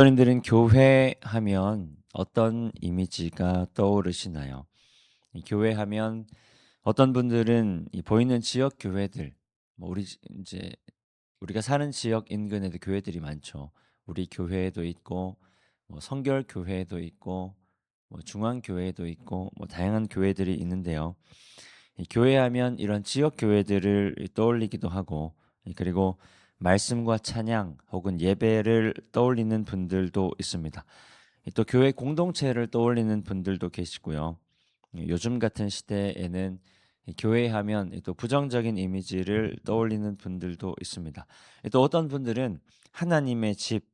여러분들은 교회 하면 어떤 이미지가 떠오르시나요? 이 교회 하면 어떤 분들은 이 보이는 지역 교회들, 이제 우리가 사는 지역 인근에도 교회들이 많죠. 우리 교회도 있고, 성결 교회도 있고, 중앙 교회도 있고, 다양한 교회들이 있는데요. 이 교회하면 이런 지역 교회들을 떠올리기도 하고, 그리고 말씀과 찬양 혹은 예배를 떠올리는 분들도 있습니다. 또 교회 공동체를 떠올리는 분들도 계시고요. 요즘 같은 시대에는 이 교회하면 또 부정적인 이미지를 떠올리는 분들도 있습니다. 또 어떤 분들은 하나님의 집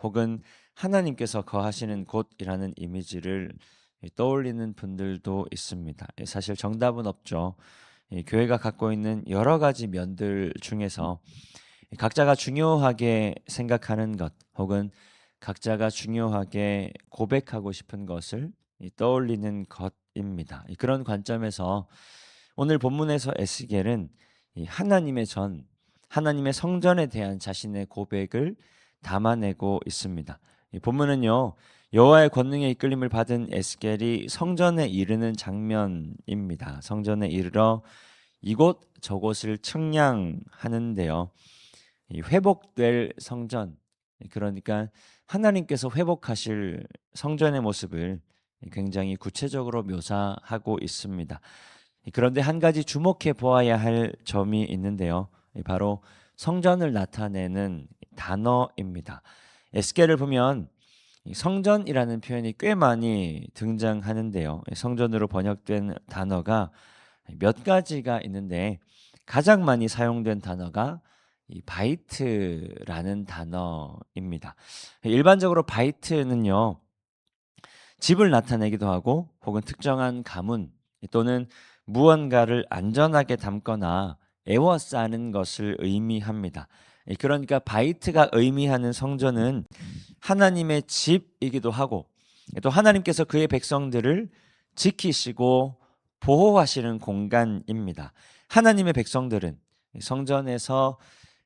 혹은 하나님께서 거하시는 곳이라는 이미지를 떠올리는 분들도 있습니다. 사실 정답은 없죠. 교회가 갖고 있는 여러 가지 면들 중에서 각자가 중요하게 생각하는 것 혹은 각자가 중요하게 고백하고 싶은 것을 떠올리는 것입니다. 그런 관점에서 오늘 본문에서 에스겔은 하나님의 성전에 대한 자신의 고백을 담아내고 있습니다. 이 본문은요, 여호와의 권능에 이끌림을 받은 에스겔이 성전에 이르는 장면입니다. 성전에 이르러 이곳 저곳을 측량하는데요. 이 회복될 성전, 그러니까 하나님께서 회복하실 성전의 모습을 굉장히 구체적으로 묘사하고 있습니다. 그런데 한 가지 주목해 보아야 할 점이 있는데요. 바로 성전을 나타내는 단어입니다. 에스겔을 보면 성전이라는 표현이 꽤 많이 등장하는데요. 성전으로 번역된 단어가 몇 가지가 있는데 가장 많이 사용된 단어가 이 바이트라는 단어입니다. 일반적으로 바이트는요, 집을 나타내기도 하고 혹은 특정한 가문 또는 무언가를 안전하게 담거나 에워싸는 것을 의미합니다. 그러니까 바이트가 의미하는 성전은 하나님의 집이기도 하고 또 하나님께서 그의 백성들을 지키시고 보호하시는 공간입니다. 하나님의 백성들은 성전에서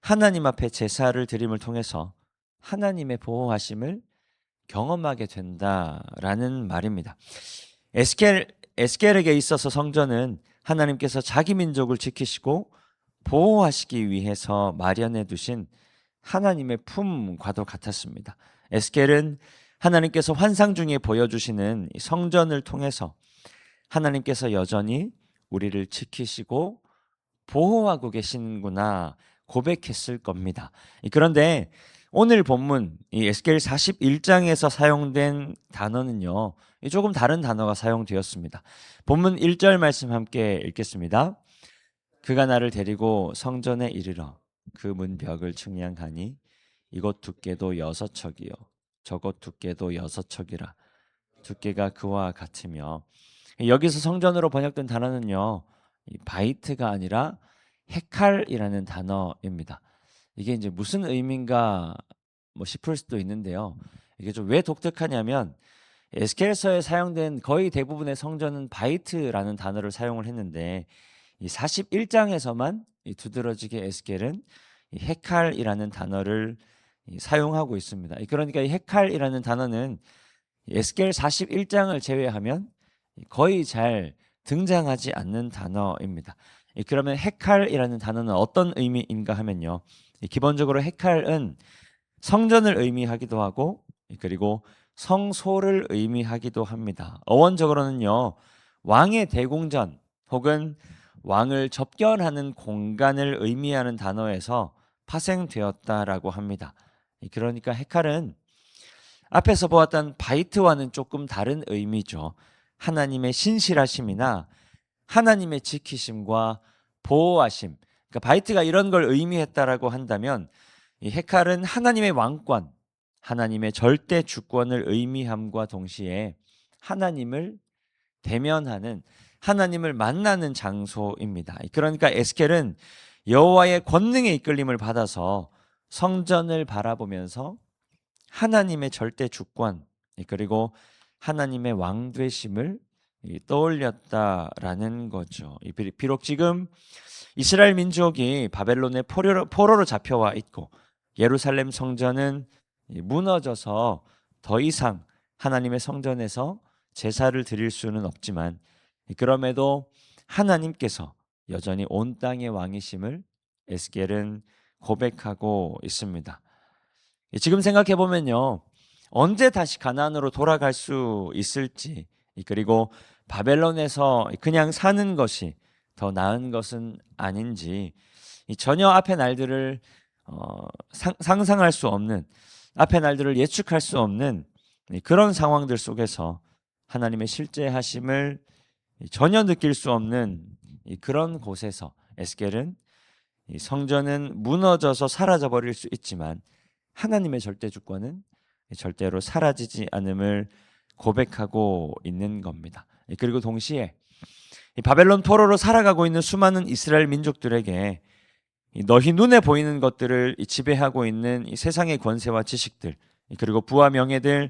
하나님 앞에 제사를 드림을 통해서 하나님의 보호하심을 경험하게 된다라는 말입니다. 에스겔에게 있어서 성전은 하나님께서 자기 민족을 지키시고 보호하시기 위해서 마련해 두신 하나님의 품과도 같았습니다. 에스겔은 하나님께서 환상 중에 보여주시는 성전을 통해서 하나님께서 여전히 우리를 지키시고 보호하고 계시는구나 고백했을 겁니다. 그런데 오늘 본문 이 에스겔 41장에서 사용된 단어는요, 조금 다른 단어가 사용되었습니다. 본문 1절 말씀 함께 읽겠습니다. 그가 나를 데리고 성전에 이르러 그 문벽을 측량하니 이곳 두께도 6척이요 저곳 두께도 6척이라 두께가 그와 같으며, 여기서 성전으로 번역된 단어는요, 이 바이트가 아니라 헤칼이라는 단어입니다. 이게 이제 무슨 의미인가 싶을 수도 있는데요. 이게 좀 왜 독특하냐면 에스겔서에 사용된 거의 대부분의 성전은 바이트라는 단어를 사용을 했는데 이 41장에서만 이 두드러지게 에스겔은 이 헤칼이라는 단어를 사용하고 있습니다. 그러니까 이 헤칼이라는 단어는 에스겔 41장을 제외하면 거의 잘 등장하지 않는 단어입니다. 그러면 헤칼이라는 단어는 어떤 의미인가 하면요, 기본적으로 헤칼은 성전을 의미하기도 하고 그리고 성소를 의미하기도 합니다. 어원적으로는요, 왕의 대궁전 혹은 왕을 접견하는 공간을 의미하는 단어에서 파생되었다라고 합니다. 그러니까 헤칼은 앞에서 보았던 바이트와는 조금 다른 의미죠. 하나님의 신실하심이나 하나님의 지키심과 보호하심. 그러니까 바이트가 이런 걸 의미했다라고 한다면 이 헤칼은 하나님의 왕권, 하나님의 절대 주권을 의미함과 동시에 하나님을 대면하는, 하나님을 만나는 장소입니다. 그러니까 에스겔은 여호와의 권능의 이끌림을 받아서 성전을 바라보면서 하나님의 절대 주권 그리고 하나님의 왕되심을 떠올렸다라는 거죠. 비록 지금 이스라엘 민족이 바벨론의 포로로 잡혀와 있고 예루살렘 성전은 무너져서 더 이상 하나님의 성전에서 제사를 드릴 수는 없지만 그럼에도 하나님께서 여전히 온 땅의 왕이심을 에스겔은 고백하고 있습니다. 지금 생각해 보면요, 언제 다시 가나안으로 돌아갈 수 있을지, 그리고 바벨론에서 그냥 사는 것이 더 나은 것은 아닌지 전혀 앞의 날들을 상상할 수 없는, 앞의 날들을 예측할 수 없는 그런 상황들 속에서 하나님의 실제하심을 전혀 느낄 수 없는 그런 곳에서 에스겔은 성전은 무너져서 사라져 버릴 수 있지만 하나님의 절대 주권은 절대로 사라지지 않음을 고백하고 있는 겁니다. 그리고 동시에 바벨론 포로로 살아가고 있는 수많은 이스라엘 민족들에게 너희 눈에 보이는 것들을 지배하고 있는 이 세상의 권세와 지식들, 그리고 부와 명예들,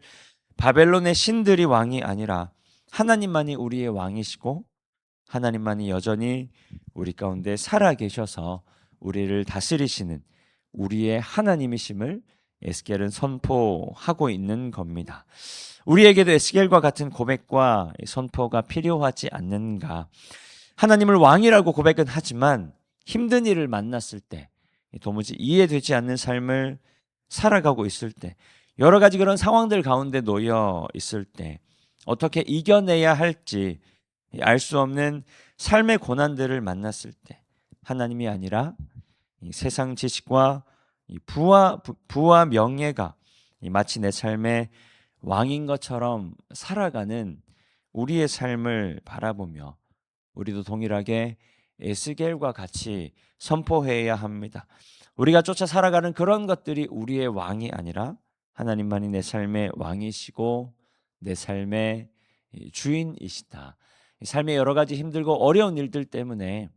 바벨론의 신들이 왕이 아니라 하나님만이 우리의 왕이시고 하나님만이 여전히 우리 가운데 살아 계셔서 우리를 다스리시는 우리의 하나님이심을 에스겔은 선포하고 있는 겁니다. 우리에게도 에스겔과 같은 고백과 선포가 필요하지 않는가? 하나님을 왕이라고 고백은 하지만 힘든 일을 만났을 때, 도무지 이해되지 않는 삶을 살아가고 있을 때, 여러 가지 그런 상황들 가운데 놓여 있을 때 어떻게 이겨내야 할지 알 수 없는 삶의 고난들을 만났을 때 하나님이 아니라 이 세상 지식과 이 부와 명예가 마치 내 삶의 왕인 것처럼 살아가는 우리의 삶을 바라보며 우리도 동일하게 에스겔과 같이 선포해야 합니다. 우리가 쫓아 살아가는 그런 것들이 우리의 왕이 아니라 하나님만이 내 삶의 왕이시고 내 삶의 주인이시다. 삶의 여러 가지 힘들고 어려운 일들 때문에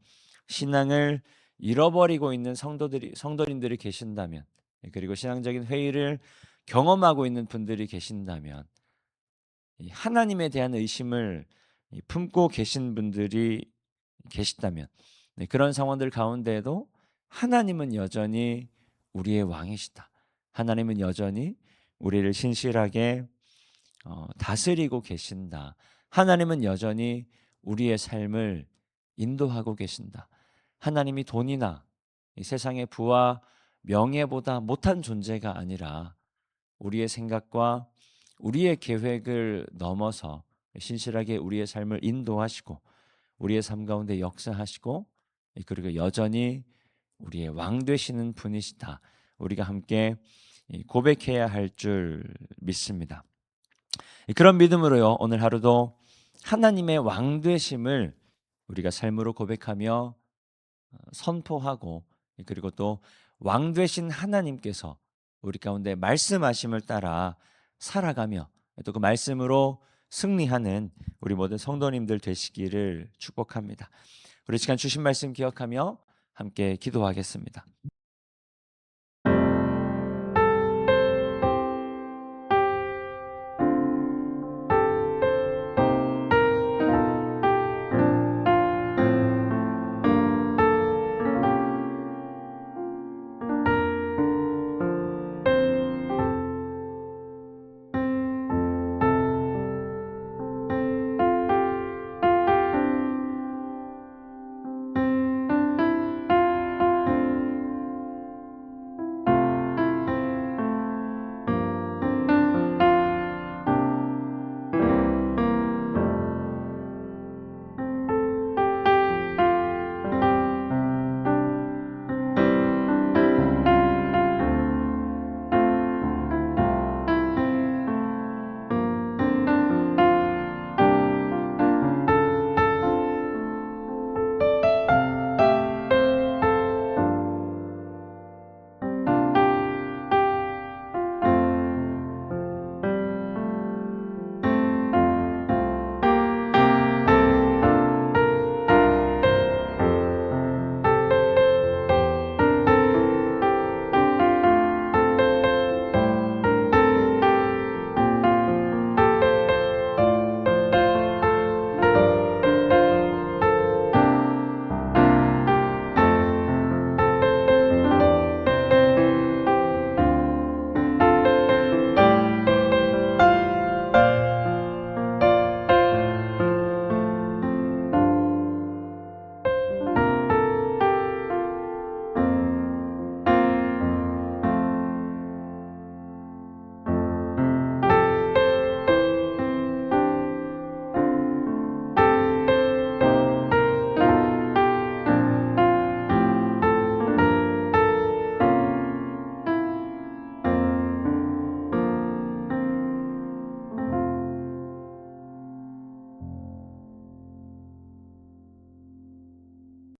신앙을 잃어버리고 있는 성도님들이 계신다면, 그리고 신앙적인 회의를 경험하고 있는 분들이 계신다면, 하나님에 대한 의심을 품고 계신 분들이 계시다면, 그런 상황들 가운데에도 하나님은 여전히 우리의 왕이시다. 하나님은 여전히 우리를 신실하게 다스리고 계신다. 하나님은 여전히 우리의 삶을 인도하고 계신다. 하나님이 돈이나 이 세상의 부와 명예보다 못한 존재가 아니라 우리의 생각과 우리의 계획을 넘어서 신실하게 우리의 삶을 인도하시고 우리의 삶 가운데 역사하시고, 그리고 여전히 우리의 왕 되시는 분이시다. 우리가 함께 고백해야 할 줄 믿습니다. 그런 믿음으로요, 오늘 하루도 하나님의 왕 되심을 우리가 삶으로 고백하며 선포하고, 그리고 또 왕 되신 하나님께서 우리 가운데 말씀하심을 따라 살아가며 또 그 말씀으로 승리하는 우리 모든 성도님들 되시기를 축복합니다. 우리 시간 주신 말씀 기억하며 함께 기도하겠습니다.